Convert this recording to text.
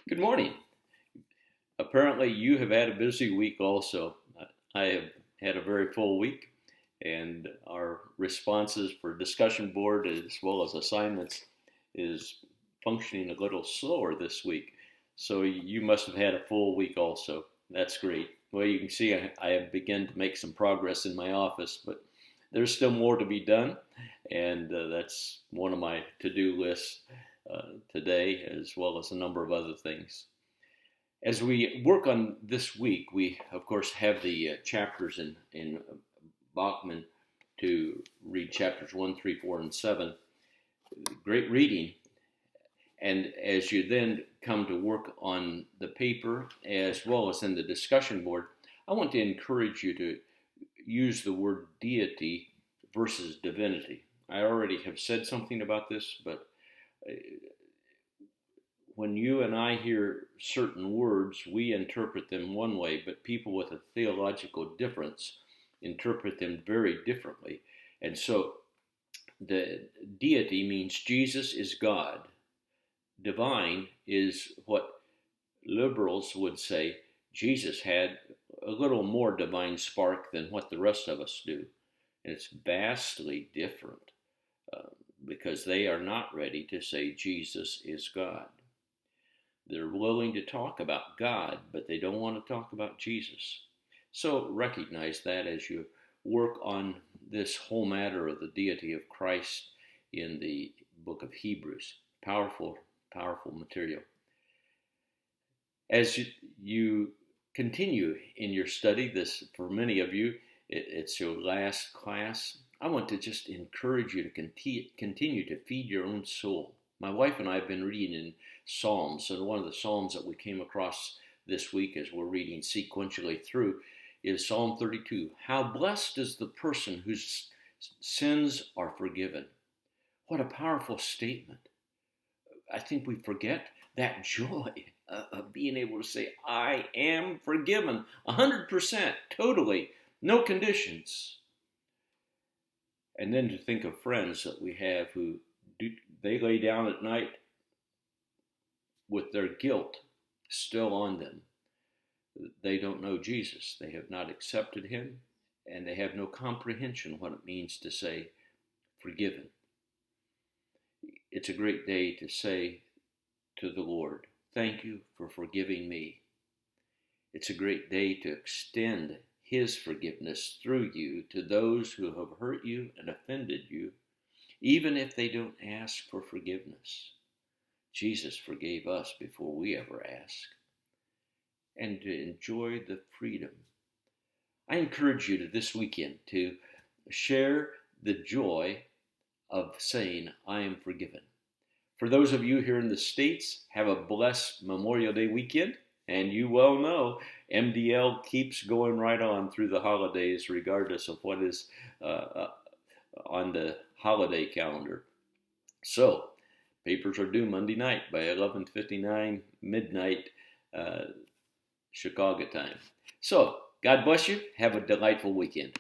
Good morning. Apparently, you have had a busy week also. I have had a very full week, and our responses for discussion board as well as assignments is functioning a little slower this week. So you must have had a full week also. That's great. Well, you can see I have begun to make some progress in my office, but there's still more to be done, and that's one of my to-do lists today, as well as a number of other things. As we work on this week, we of course have the chapters in Bachman to read chapters 1, 3, 4, and 7. Great reading. And as you then come to work on the paper as well as in the discussion board, I want to encourage you to use the word deity versus divinity. I already have said something about this, but when you and I hear certain words, we interpret them one way, but people with a theological difference interpret them very differently. And so the deity means Jesus is God. Divine is what liberals would say Jesus had a little more divine spark than what the rest of us do. And it's vastly different because they are not ready to say Jesus is God. They're willing to talk about God, but they don't want to talk about Jesus. So recognize that as you work on this whole matter of the deity of Christ in the book of Hebrews. Powerful, powerful material. As you continue in your study, this for many of you, it's your last class. I want to just encourage you to continue to feed your own soul. My wife and I have been reading in Psalms, and one of the Psalms that we came across this week as we're reading sequentially through is Psalm 32. How blessed is the person whose sins are forgiven. What a powerful statement. I think we forget that joy of being able to say, I am forgiven 100%, totally, no conditions. And then to think of friends that we have who they lay down at night with their guilt still on them. They don't know Jesus. They have not accepted him, and they have no comprehension what it means to say forgiven. It's a great day to say to the Lord, thank you for forgiving me. It's a great day to extend his forgiveness through you to those who have hurt you and offended you, even if they don't ask for forgiveness. Jesus forgave us before we ever ask. And to enjoy the freedom. I encourage you to this weekend to share the joy of saying, I am forgiven. For those of you here in the States, have a blessed Memorial Day weekend. And you well know MDL keeps going right on through the holidays, regardless of what is on the holiday calendar. So, papers are due Monday night by 11:59 midnight Chicago time. So, God bless you. Have a delightful weekend.